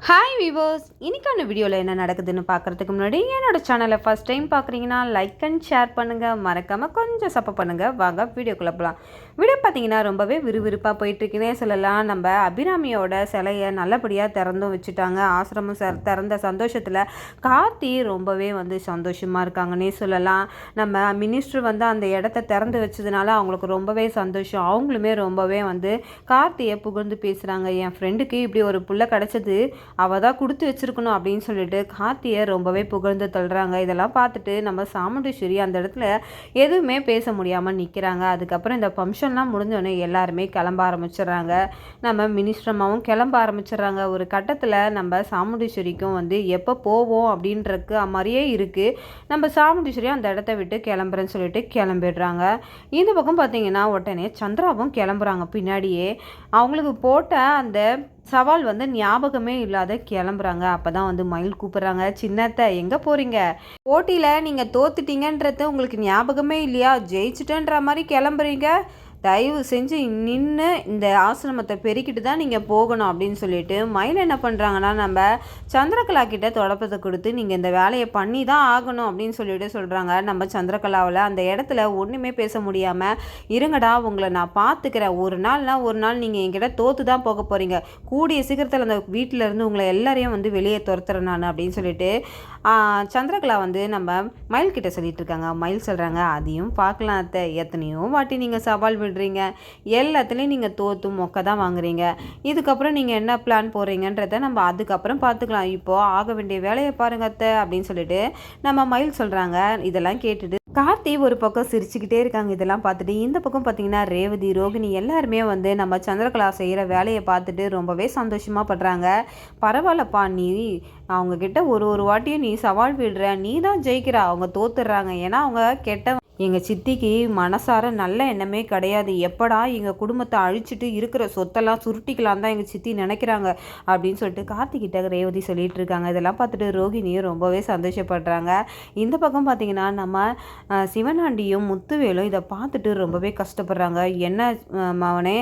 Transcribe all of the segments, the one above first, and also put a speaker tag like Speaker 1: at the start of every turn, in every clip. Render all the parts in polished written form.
Speaker 1: Hi viewers, இன்னைக்கான வீடியோவில் என்ன நடக்குதுன்னு பார்க்குறதுக்கு முன்னாடி என்னோட சேனலை ஃபஸ்ட் டைம் பார்க்குறீங்கன்னா லைக் அண்ட் ஷேர் பண்ணுங்கள், மறக்காமல் கொஞ்சம் சப்போர்ட் பண்ணுங்கள். வாங்க வீடியோக்குள்ளே போகலாம். வீடியோ பார்த்தீங்கன்னா ரொம்பவே விறுவிறுப்பாக போயிட்டுருக்குன்னே சொல்லலாம். நம்ம அபிராமியோட சிலையை நல்லபடியாக திறந்தும் வச்சுட்டாங்க. ஆசிரமம் திறந்த சந்தோஷத்தில் கார்த்தி ரொம்பவே சந்தோஷமாக இருக்காங்கன்னே சொல்லலாம். நம்ம மினிஸ்டர் அந்த இடத்த திறந்து வச்சதுனால அவங்களுக்கு ரொம்பவே சந்தோஷம். அவங்களுமே ரொம்பவே கார்த்தியை புகழ்ந்து பேசுகிறாங்க. என் ஃப்ரெண்டுக்கு இப்படி ஒரு புள்ள கிடச்சது, அவள் தான் கொடுத்து வச்சுருக்கணும் அப்படின்னு சொல்லிட்டு கார்த்தியை ரொம்பவே புகழ்ந்து தள்ளுறாங்க. இதெல்லாம் பார்த்துட்டு நம்ம சாமுண்டீஸ்வரி அந்த இடத்துல எதுவுமே பேச முடியாமல் நிற்கிறாங்க. அதுக்கப்புறம் இந்த ஃபங்க்ஷன்லாம் முடிஞ்சோடனே எல்லாருமே கிளம்ப ஆரம்பிச்சிடுறாங்க. நம்ம மினிஸ்டரமாவும் கிளம்ப ஆரம்பிச்சிடுறாங்க. ஒரு கட்டத்தில் நம்ம சாமுண்டீஸ்வரிக்கும் எப்போ போவோம் அப்படின்றக்கு மாதிரியே இருக்குது. நம்ம சாமுண்டீஸ்வரி அந்த இடத்த விட்டு கிளம்புறேன்னு சொல்லிட்டு கிளம்பிடுறாங்க. இந்த பக்கம் பார்த்தீங்கன்னா உடனே சந்திராவும் கிளம்புறாங்க. பின்னாடியே அவங்களுக்கு போட்ட அந்த சவால் ஞாபகமே இல்லாத கிளம்புறாங்க. அப்போ தான் மயில் கூப்பிட்றாங்க, சின்னத்தை எங்கே போகிறீங்க? போட்டியில் நீங்கள் தோத்துட்டீங்கன்றது உங்களுக்கு ஞாபகமே இல்லையா? ஜெயிச்சுட்டேன்ற மாதிரி கிளம்புறீங்க. தயவு செஞ்சு நின்று இந்த ஆசிரமத்தை பெருக்கிட்டு தான் நீங்கள் போகணும் அப்படின்னு சொல்லிட்டு மயில் என்ன பண்ணுறாங்கன்னா நம்ம சந்திரகலா கிட்ட தொடப்பத்தை கொடுத்து நீங்கள் இந்த வேலையை பண்ணி தான் ஆகணும் அப்படின்னு சொல்லிட்டு சொல்கிறாங்க. நம்ம சந்திரகலாவில் அந்த இடத்துல ஒன்றுமே பேச முடியாமல், இருங்கடா உங்களை நான் பார்த்துக்கிறேன், ஒரு நாள் நீங்கள் என்கிட்ட தோற்று தான் போக போகிறீங்க, கூடிய சீக்கிரத்தில் அந்த வீட்டில் இருந்து உங்களை எல்லாரையும் வெளியே துரத்துறேன் நான் அப்படின்னு சொல்லிட்டு சந்திரகலா நம்ம மயில் கிட்ட சொல்லிட்டு இருக்காங்க. மயில் சொல்கிறாங்க, அதையும் பார்க்கலாம் அத்தை, எத்தனையோ வாட்டி நீங்கள் சவால் விடுறீங்க, எல்லாத்துலேயும் நீங்கள் தோற்று மொக்க தான் வாங்குறீங்க, இதுக்கப்புறம் நீங்கள் என்ன பிளான் போடுறீங்கன்றத நம்ம அதுக்கப்புறம் பார்த்துக்கலாம், இப்போது ஆக வேண்டிய வேலையை பாருங்க அத்தை அப்படின்னு சொல்லிட்டு நம்ம மயில் சொல்கிறாங்க. இதெல்லாம் கேட்டுட்டு கார்த்தி ஒரு பக்கம் சிரிச்சுக்கிட்டே இருக்காங்க. இதெல்லாம் பார்த்துட்டு இந்த பக்கம் பார்த்தீங்கன்னா ரேவதி, ரோகிணி எல்லாருமே நம்ம சந்திரகலா செய்கிற வேலையை பார்த்துட்டு ரொம்பவே சந்தோஷமாக படுறாங்க. பரவாயில்லப்பா, நீ அவங்கக்கிட்ட ஒரு வாட்டியும் நீ சவால் விடுற, நீ தான் ஜெயிக்கிற, அவங்க தோத்துடுறாங்க. ஏன்னா அவங்க கெட்ட எங்கள் சித்திக்கு மனசார நல்ல எண்ணமே கிடையாது, எப்படா எங்கள் குடும்பத்தை அழிச்சிட்டு இருக்கிற சொத்தெல்லாம் சுருட்டிக்கலாம் தான் எங்கள் சித்தி நினைக்கிறாங்க அப்படின்னு சொல்லிட்டு கார்த்திகிட்ட ரேவதி சொல்லிட்டு இருக்காங்க. இதெல்லாம் பார்த்துட்டு ரோகிணியும் ரொம்பவே சந்தோஷப்படுறாங்க. இந்த பக்கம் பார்த்திங்கன்னா நம்ம சிவனாண்டியும் முத்துவேலும் இதை பார்த்துட்டு ரொம்பவே கஷ்டப்படுறாங்க. என்ன அவனே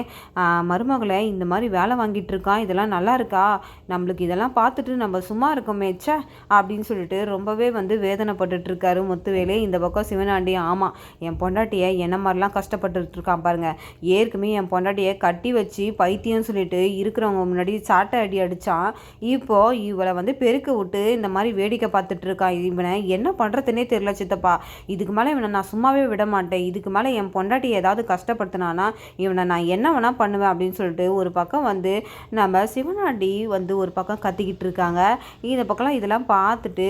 Speaker 1: மருமகளை இந்த மாதிரி வேலை வாங்கிட்டு இருக்கான், இதெல்லாம் நல்லா இருக்கா, நம்மளுக்கு இதெல்லாம் பார்த்துட்டு நம்ம சும்மா இருக்கோமேச்சா அப்படின்னு சொல்லிட்டு ரொம்பவே வேதனைப்பட்டுட்டு இருக்காரு முத்துவேலு. இந்த பக்கம் சிவனாண்டி, ஆமாம் என் பொண்டாட்டியை என்ன மாதிரிலாம் கஷ்டப்பட்டுட்டு இருக்கான் பாருங்க, ஏற்கனவே என் பொண்டாட்டியை கட்டி வச்சு பைத்தியம் சொல்லிட்டு இருக்கிறவங்க முன்னாடி சாட்டை அடி அடித்தான், இப்போ இவளை பெருக்க விட்டு இந்த மாதிரி வேடிக்கை பார்த்துட்டு இருக்கான், இவனை என்ன பண்ணுறதுனே தெரியல சித்தப்பா, இதுக்கு மேலே இவனை நான் சும்மாவே விட மாட்டேன், இதுக்கு மேலே என் பொண்டாட்டியை ஏதாவது கஷ்டப்படுத்தினானா இவனை நான் என்ன வேணா பண்ணுவேன் அப்படின்னு சொல்லிட்டு ஒரு பக்கம் நம்ம சிவனாண்டி ஒரு பக்கம் கத்திக்கிட்டு இருக்காங்க. இந்த பக்கம்லாம் இதெல்லாம் பார்த்துட்டு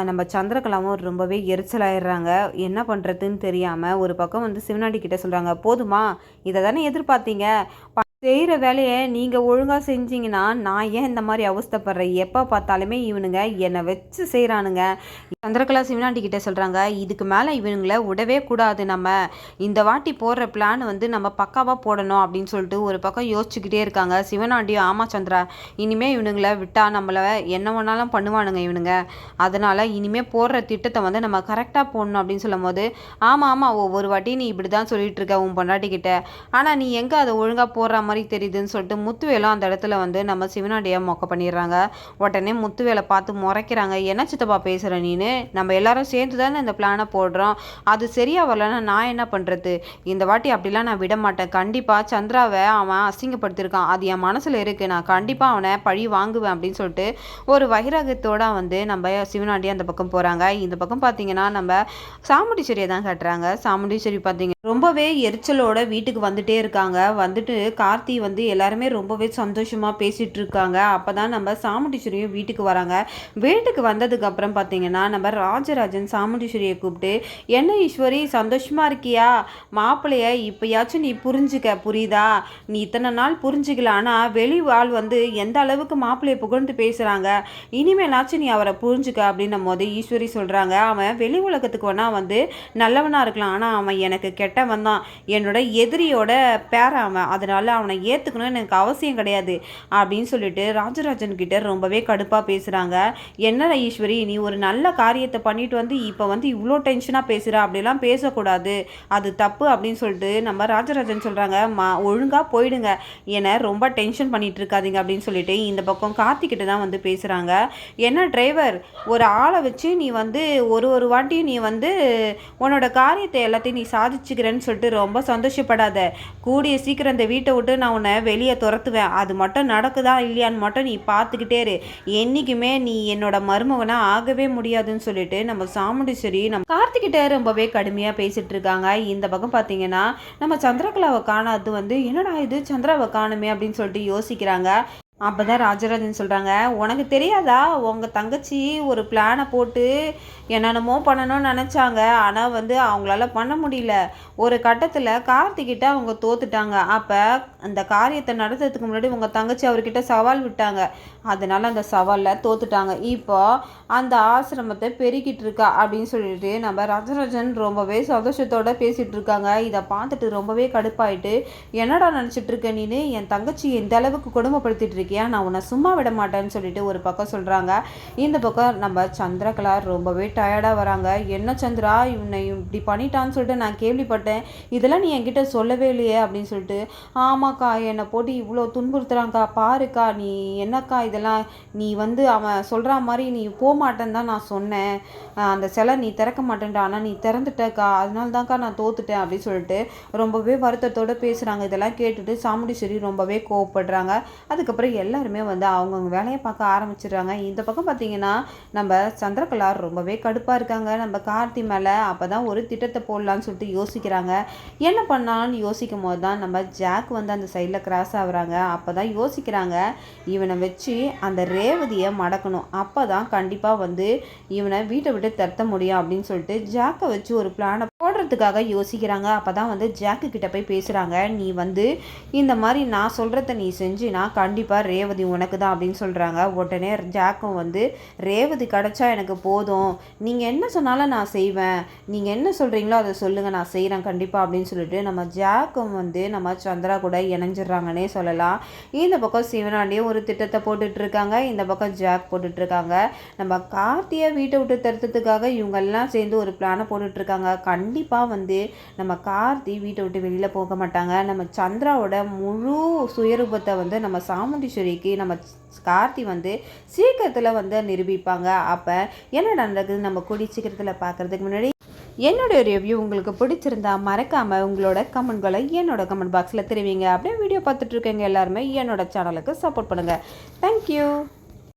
Speaker 1: நம்ம சந்திரகலாவும் ரொம்பவே எரிச்சலாயிடுறாங்க. என்ன பண்ணுறதுன்னு தெரியாமல் ஒரு பக்கம் சிவனாண்டி கிட்ட சொல்கிறாங்க, போதுமா, இதை தானே எதிர்பார்த்தீங்க, செய்கிற வேலையை நீங்கள் ஒழுங்காக செஞ்சீங்கன்னா நான் ஏன் இந்த மாதிரி அவஸ்தைப்படுறேன், எப்போ பார்த்தாலுமே இவனுங்க என்னை வச்சு செய்கிறானுங்க. சந்திரகலா சிவனாண்டி கிட்டே சொல்கிறாங்க, இதுக்கு மேலே இவனுங்களை விடவே கூடாது, நம்ம இந்த வாட்டி போடுற பிளான் நம்ம பக்காவாக போடணும் அப்படின்னு சொல்லிட்டு ஒரு பக்கம் யோசிச்சுக்கிட்டே இருக்காங்க. சிவனாண்டியும், ஆமாம் சந்திரா, இனிமேல் இவனுங்களை விட்டால் நம்மளை என்ன வேணாலும் பண்ணுவானுங்க இவனுங்க, அதனால் இனிமேல் போடுற திட்டத்தை நம்ம கரெக்டாக போடணும் அப்படின்னு சொல்லும் போது, ஆமாம் ஒவ்வொரு வாட்டி நீ இப்படி தான் சொல்லிட்டு இருக்க உன் பொண்டாட்டிக்கிட்ட, ஆனால் நீ எங்கே அதை ஒழுங்காக போடுற மாதிரி தெரியுதுன்னு சொல்லிட்டு முத்துவேலும் அந்த இடத்துல நம்ம சிவனாண்டியை மொக்க பண்ணிடுறாங்க. உடனே முத்துவேலை பார்த்து முறைக்கிறாங்க, என்ன சித்தப்பா பேசுகிற நீனு, நம்ம எல்லாரும் சேர்ந்து தானே இந்த பிளானை போடுறோம், அது சரியாக வரலன்னா நான் என்ன பண்ணுறது, இந்த வாட்டி அப்படிலாம் நான் விட மாட்டேன், கண்டிப்பாக சந்திராவை அவன் அசிங்கப்படுத்தியிருக்கான், அது என் மனசில் இருக்குது, நான் கண்டிப்பாக அவனை பழி வாங்குவேன் அப்படின்னு சொல்லிட்டு ஒரு வைராகத்தோட நம்ம சிவனாண்டி அந்த பக்கம் போகிறாங்க. இந்த பக்கம் பார்த்தீங்கன்னா நம்ம சாமுண்டீஸ்வரியை தான் கட்டுறாங்க. சாமுண்டீஸ்வரி பார்த்தீங்க ரொம்பவே எரிச்சலோட வீட்டுக்கு வந்துட்டே இருக்காங்க. வந்துட்டு கார்த்தி எல்லாருமே ரொம்பவே சந்தோஷமாக பேசிகிட்டு இருக்காங்க. அப்போ தான் நம்ம சாமுண்டீஸ்வரியும் வீட்டுக்கு வராங்க. வீட்டுக்கு வந்ததுக்கு அப்புறம் பார்த்தீங்கன்னா நம்ம ராஜராஜன் சாமுண்டீஸ்வரியை கூப்பிட்டு, என்ன ஈஸ்வரி சந்தோஷமாக இருக்கியா, மாப்பிள்ளைய இப்போயாச்சும் நீ புரிஞ்சுக்க, புரியுதா, நீ இத்தனை நாள் புரிஞ்சுக்கல, ஆனால் வெளி ஆள் எந்த அளவுக்கு மாப்பிள்ளையை புகழ்ந்து பேசுகிறாங்க, இனிமேலாச்சும் நீ அவரை புரிஞ்சுக்க அப்படின்னும் போது ஈஸ்வரி சொல்கிறாங்க, அவன் வெளி உலகத்துக்கு வேணால் நல்லவனாக இருக்கலாம், ஆனால் அவன் எனக்கு கெட்டவன் தான், என்னோட எதிரியோட பேர அவன், அதனால அவனை ஏற்றுக்கணும்னு எனக்கு அவசியம் கிடையாது அப்படின்னு சொல்லிட்டு ராஜராஜன் கிட்ட ரொம்பவே கடுப்பாக பேசுகிறாங்க. என்னடா ஈஸ்வரி, நீ ஒரு நல்ல காரியத்தை பண்ணிட்டு வந்து இப்போ வந்து இவ்வளோ டென்ஷனாக பேசுகிற, அப்படிலாம் பேசக்கூடாது, அது தப்பு அப்படின்னு சொல்லிட்டு நம்ம ராஜராஜன் சொல்கிறாங்க. ஒழுங்காக போயிடுங்க, என்னை ரொம்ப டென்ஷன் பண்ணிட்டு இருக்காதீங்க அப்படின்னு சொல்லிட்டு இந்த பக்கம் கார்த்திகிட்ட தான் வந்து பேசுகிறாங்க. என்ன டிரைவர், ஒரு ஆளை வச்சு நீ வந்து ஒரு வாட்டியும் நீ வந்து உன்னோட காரியத்தை எல்லாத்தையும் நீ சாதிச்சுக்கிறேன்னு சொல்லிட்டு ரொம்ப சந்தோஷப்படாத. கூடிய சீக்கிரம் இந்த வீட்டை விட்டு நான் உன்னை வெளியே துரத்துவேன். அது மட்டும் நடக்குதா இல்லையான்னு மட்டும் நீ பார்த்துக்கிட்டே இரு. என்றைக்குமே நீ என்னோட மருமகனா ஆகவே முடியாதுன்னு சொல்லிட்டு நம்ம சாமுண்டீஸ்வரி நம்ம கார்த்திகிட்ட ரொம்பவே கடுமையாக பேசிட்டு இருக்காங்க. இந்த பக்கம் பார்த்தீங்கன்னா நம்ம சந்திரகலாவை காணாது வந்து என்னடா இது சந்திராவை காணுமே அப்படின்னு சொல்லிட்டு யோசிக்கிறாங்க. அப்போ தான் ராஜராஜன் சொல்கிறாங்க, உனக்கு தெரியாதா, உங்கள் தங்கச்சி ஒரு பிளானை போட்டு என்னென்னமோ பண்ணணும்னு நினச்சாங்க. ஆனால் வந்து அவங்களால பண்ண முடியல. ஒரு கட்டத்தில் கார்த்திகிட்ட அவங்க தோத்துட்டாங்க. அப்போ அந்த காரியத்தை நடத்துறதுக்கு முன்னாடி உங்கள் தங்கச்சி அவர்கிட்ட சவால் விட்டாங்க. அதனால் அந்த சவாலில் தோத்துட்டாங்க. இப்போ அந்த ஆசிரமத்தை பெருக்கிட்டு இருக்கா அப்படின்னு சொல்லிட்டு நம்ம ராஜராஜன் ரொம்பவே சந்தோஷத்தோடு பேசிகிட்டு இருக்காங்க. இதை பார்த்துட்டு ரொம்பவே கடுப்பாயிட்டு, என்னடா நினச்சிட்டு இருக்க நீனு, என் தங்கச்சி இந்த அளவுக்கு கொடுமைப்படுத்திட்டு இருக்கியா, நான் உன்னை சும்மா விட மாட்டேன்னு சொல்லிட்டு ஒரு பக்கம் சொல்கிறாங்க. இந்த பக்கம் நம்ம சந்திரகலா ரொம்பவே டயர்டாக வராங்க. என்ன சந்திரா, இவனை இப்படி பண்ணிட்டான்னு சொல்லிட்டு நான் கேள்விப்பட்டேன், இதெல்லாம் நீ என்கிட்ட சொல்லவே இல்லையே அப்படின்னு சொல்லிட்டு. ஆமாக்கா, என்னை போட்டு இவ்வளோ துன்புறுத்துறாங்க்கா, பாருக்கா நீ என்னக்கா இதெல்லாம், நீ வந்து அவன் சொல்கிற மாதிரி நீ போக மாட்டேன்னு தான் நான் சொன்னேன், அந்த சிலை நீ திறக்க மாட்டேன்டா, ஆனால் நீ திறந்துட்டக்கா, அதனால தான்க்கா நான் தோத்துட்டேன் அப்படின்னு சொல்லிட்டு ரொம்பவே வருத்தத்தோடு பேசுகிறாங்க. இதெல்லாம் கேட்டுட்டு சாமுண்டீஸ்வரி ரொம்பவே கோவப்படுறாங்க. அதுக்கப்புறம் எல்லாருமே வந்து அவங்கவுங்க வேலையை பார்க்க ஆரம்பிச்சிடுறாங்க. இந்த பக்கம் பார்த்தீங்கன்னா நம்ம சந்திரகலா ரொம்பவே கடுப்பாக இருக்காங்க நம்ம கார்த்தி மேலே. அப்போ தான் ஒரு திட்டத்தை போடலான்னு சொல்லிட்டு யோசிக்கிறாங்க. என்ன பண்ணான்னு யோசிக்கும் போது தான் நம்ம ஜாக் வந்து அந்த சைடில் கிராஸ் ஆகுறாங்க. அப்போ தான் யோசிக்கிறாங்க, இவனை வச்சு அந்த ரேவதியை மடக்கணும், அப்போ தான் கண்டிப்பாக வந்து இவனை வீட்டை விட்டு தடுத்த முடியும் அப்படின்னு சொல்லிட்டு ஜாக்கை வச்சு ஒரு பிளானை போடுறதுக்காக யோசிக்கிறாங்க. அப்போ தான் வந்து ஜாக்கு கிட்ட போய் பேசுகிறாங்க, நீ வந்து இந்த மாதிரி நான் சொல்கிறத நீ செஞ்சுனா கண்டிப்பாக ரேவதி உனக்கு தான் அப்படின்னு சொல்கிறாங்க. உடனே ஜாக்கும் வந்து ரேவதி கிடச்சா எனக்கு போதும், நீங்கள் என்ன சொன்னாலும் நான் செய்வேன், நீங்கள் என்ன சொல்கிறீங்களோ அதை சொல்லுங்கள், நான் செய்கிறேன் கண்டிப்பாக அப்படின்னு சொல்லிட்டு நம்ம ஜாக்கும் வந்து நம்ம சந்திரா கூட இணைஞ்சிட்றாங்கன்னே சொல்லலாம். இந்த பக்கம் சிவனாண்டியும் ஒரு திட்டத்தை போட்டுட்ருக்காங்க, இந்த பக்கம் ஜாக் போட்டுட்ருக்காங்க. நம்ம கார்த்தியை வீட்டை விட்டு தடுத்ததுக்காக இவங்கெல்லாம் சேர்ந்து ஒரு பிளானை போட்டுட்ருக்காங்க. கண்டிப்பாக வந்து நம்ம கார்த்தி வீட்டை விட்டு வெளியில் போக மாட்டாங்க. நம்ம சந்திராவோட முழு சுயரூபத்தை வந்து நம்ம சாமுண்டீஸ்வரிக்கு நம்ம கார்த்தி வந்து சீக்கிரத்தில் வந்து நிரூபிப்பாங்க. அப்போ என்ன நடக்குது நம்ம கூடி சீக்கிரத்தில் பார்க்குறதுக்கு முன்னாடி என்னோட ரிவ்யூ உங்களுக்கு பிடிச்சிருந்தா மறக்காமல் உங்களோட கமெண்ட்களை என்னோட கமெண்ட் பாக்ஸில் தெரிவிங்க. அப்படியே வீடியோ பார்த்துட்ருக்கீங்க எல்லாருமே என்னோட சேனலுக்கு சப்போர்ட் பண்ணுங்கள். தேங்க்யூ.